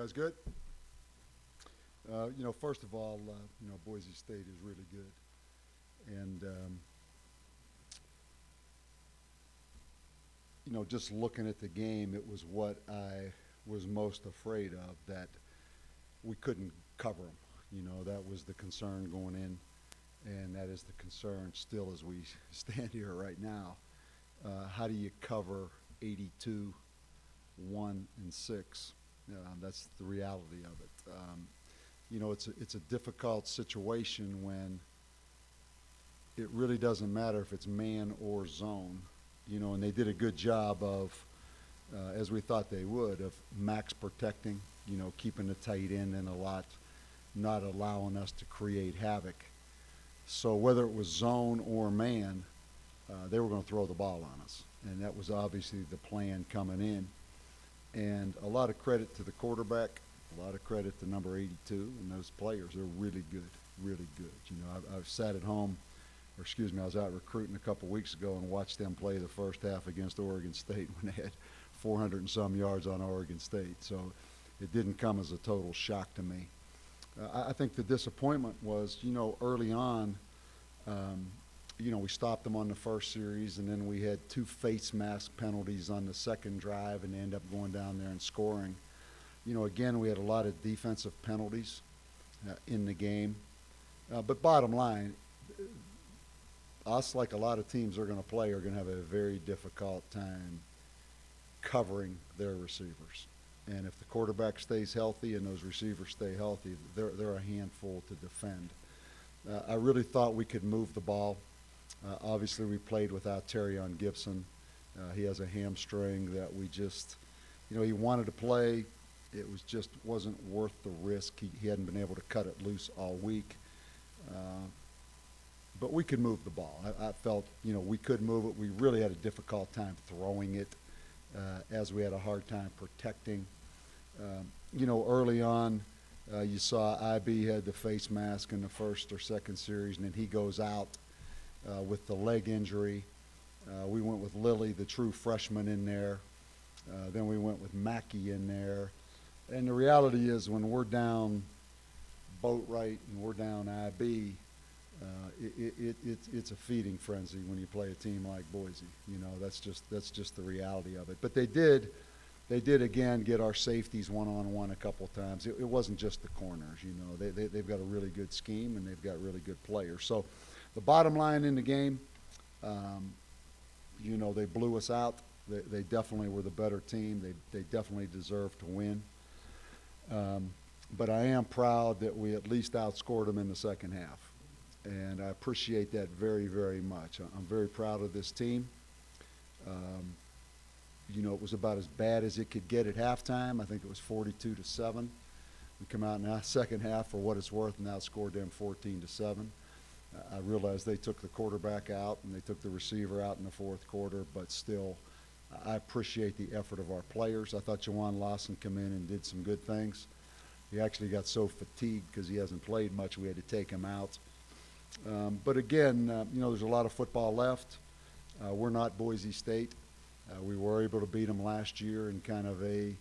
guys good? First of all, Boise State is really good. And, just looking at the game, it was what I was most afraid of, that we couldn't cover them. That was the concern going in, and that is the concern still as we stand here right now. How do you cover 82, 1, and 6? That's the reality of it. It's a difficult situation when it really doesn't matter if it's man or zone. And they did a good job of, as we thought they would, of max protecting, keeping the tight end in a lot, not allowing us to create havoc. So whether it was zone or man, they were going to throw the ball on us. And that was obviously the plan coming in. And a lot of credit to the quarterback, a lot of credit to number 82 and those players. They're really good, really good. I've sat at home, I was out recruiting a couple weeks ago and watched them play the first half against Oregon State when they had 400 and some yards on Oregon State. So it didn't come as a total shock to me. I think the disappointment was, early on, we stopped them on the first series, and then we had 2 face mask penalties on the second drive, and they ended up going down there and scoring. Again, we had a lot of defensive penalties in the game. But bottom line, us, like a lot of teams are going to play, are going to have a very difficult time covering their receivers. And if the quarterback stays healthy and those receivers stay healthy, they're a handful to defend. I really thought we could move the ball. Obviously, we played without Terrion Gibson. He has a hamstring that we just, he wanted to play. It wasn't worth the risk. He hadn't been able to cut it loose all week. But we could move the ball. I felt, we could move it. We really had a difficult time throwing it, as we had a hard time protecting. Early on, you saw IB had the face mask in the first or second series, and then he goes out with the leg injury. We went with Lilly, the true freshman, in there. Then we went with Mackey in there. And the reality is, when we're down Boatwright and we're down IB, it's a feeding frenzy when you play a team like Boise. That's just the reality of it. But they did again get our safeties one-on-one a couple times. It wasn't just the corners. They've got a really good scheme, and they've got really good players. So the bottom line in the game, they blew us out. They definitely were the better team. They definitely deserved to win. But I am proud that we at least outscored them in the second half. And I appreciate that very, very much. I'm very proud of this team. It was about as bad as it could get at halftime. I think it was 42-7. We come out in the second half, for what it's worth, and outscored them 14-7. I realized they took the quarterback out and they took the receiver out in the fourth quarter, but still, I appreciate the effort of our players. I thought Jawan Lawson came in and did some good things. He actually got so fatigued because he hasn't played much, we had to take him out. But again, there's a lot of football left. We're not Boise State. We were able to beat them last year in kind of a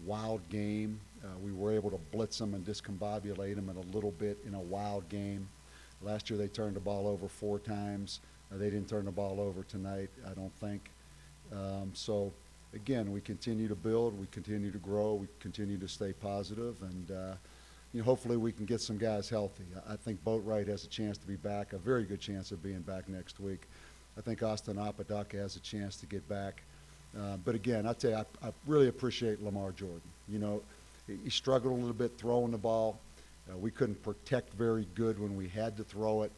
wild game. We were able to blitz them and discombobulate them in a little bit in a wild game. Last year they turned the ball over 4 times. They didn't turn the ball over tonight, I don't think. So, again, we continue to build, we continue to grow, we continue to stay positive, and hopefully we can get some guys healthy. I think Boatwright has a chance to be back, a very good chance of being back next week. I think Austin Apodaca has a chance to get back. But again, I tell you, I really appreciate Lamar Jordan. He struggled a little bit throwing the ball. We couldn't protect very good when we had to throw it.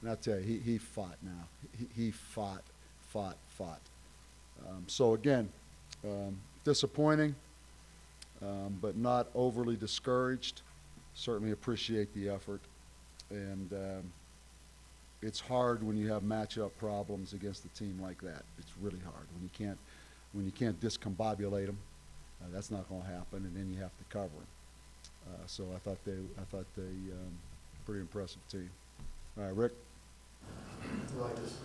And I tell you, he fought now. He fought. So again, disappointing, but not overly discouraged. Certainly appreciate the effort. And it's hard when you have matchup problems against a team like that. It's really hard when you can't discombobulate them. That's not going to happen, and then you have to cover them. So I thought they pretty impressive team. All right, Rick. Like this,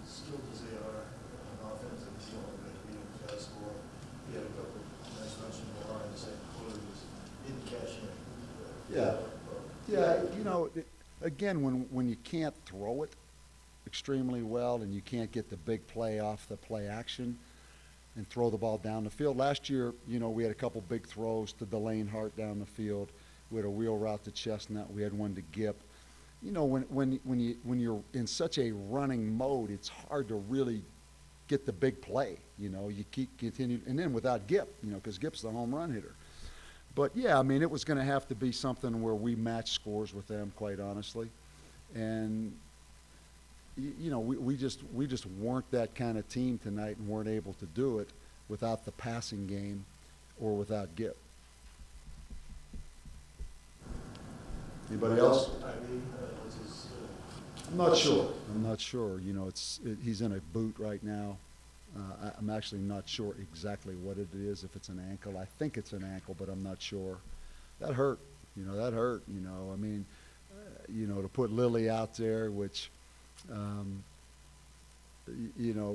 skilled as they are on offense, and still good. We don't score. We had a couple nice runs from the line to say Again, when you can't throw it extremely well and you can't get the big play off the play action and throw the ball down the field. Last year, we had a couple big throws to Delane Hart down the field. We had a wheel route to Chestnut. We had one to Gipp. When you're in such a running mode, it's hard to really get the big play. You keep continue, and then without Gipp, because Gipp's the home run hitter. But yeah, I mean, it was going to have to be something where we match scores with them, quite honestly, and we just weren't that kind of team tonight and weren't able to do it without the passing game or without Gipp. Anybody else? What's his, I'm not sure. He's in a boot right now. I'm actually not sure exactly what it is, if it's an ankle. I think it's an ankle, but I'm not sure. That hurt. That hurt. I mean, to put Lilly out there, which, it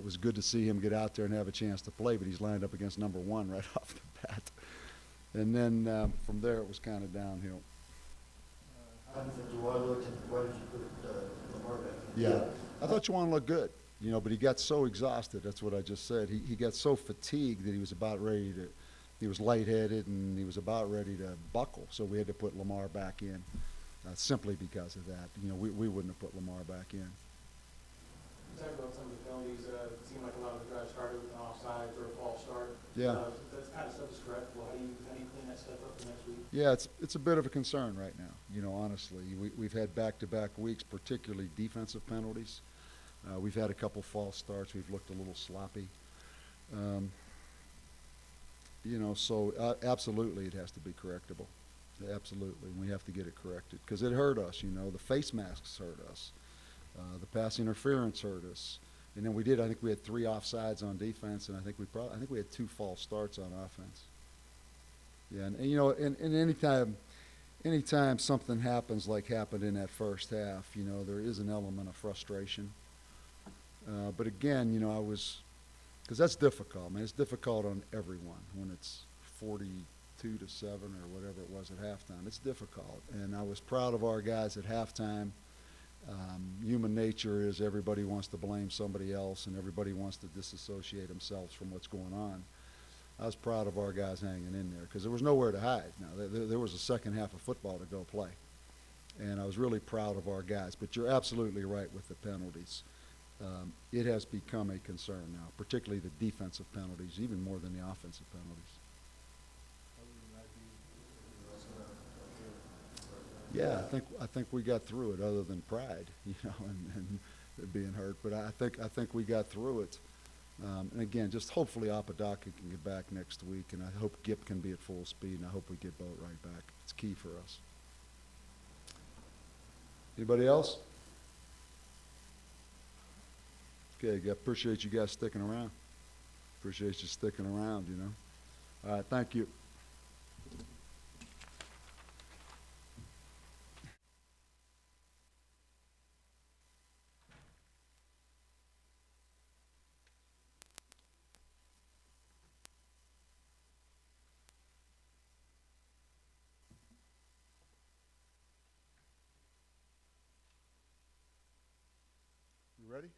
was good to see him get out there and have a chance to play, but he's lined up against number one right off the bat. And then from there, it was kind of downhill. how did Juwan look, and why did you put Lamar back in? Yeah. I thought Juwan looked good, but he got so exhausted. That's what I just said. He got so fatigued that he was about ready to, he was lightheaded and he was about ready to buckle. So we had to put Lamar back in simply because of that. We wouldn't have put Lamar back in. You talked about some of the penalties. It seemed like a lot of the drives started with an offside or a false start. Yeah. That kind of stuff is correctable. How do you clean that stuff up for next week? Yeah, it's a bit of a concern right now. Honestly, we've had back-to-back weeks, particularly defensive penalties. We've had a couple false starts. We've looked a little sloppy. So absolutely it has to be correctable. Absolutely, we have to get it corrected because it hurt us. The face masks hurt us. The pass interference hurt us. And then I think we had 3 offsides on defense, and I think we had 2 false starts on offense. Yeah, and anytime something happens like happened in that first half, there is an element of frustration. But again, because that's difficult, man. It's difficult on everyone when it's 42-7 or whatever it was at halftime. It's difficult, and I was proud of our guys at halftime. Human nature is everybody wants to blame somebody else, and everybody wants to disassociate themselves from what's going on. I was proud of our guys hanging in there because there was nowhere to hide. Now, there was a second half of football to go play, and I was really proud of our guys. But you're absolutely right with the penalties. It has become a concern now, particularly the defensive penalties, even more than the offensive penalties. Yeah, I think we got through it, other than pride, and it being hurt. But I think we got through it. And again, just hopefully Apodaca can get back next week, and I hope Gipp can be at full speed, and I hope we get Boat right back. It's key for us. Anybody else? Okay, appreciate you guys sticking around. Appreciate you sticking around, All right, thank you. You ready?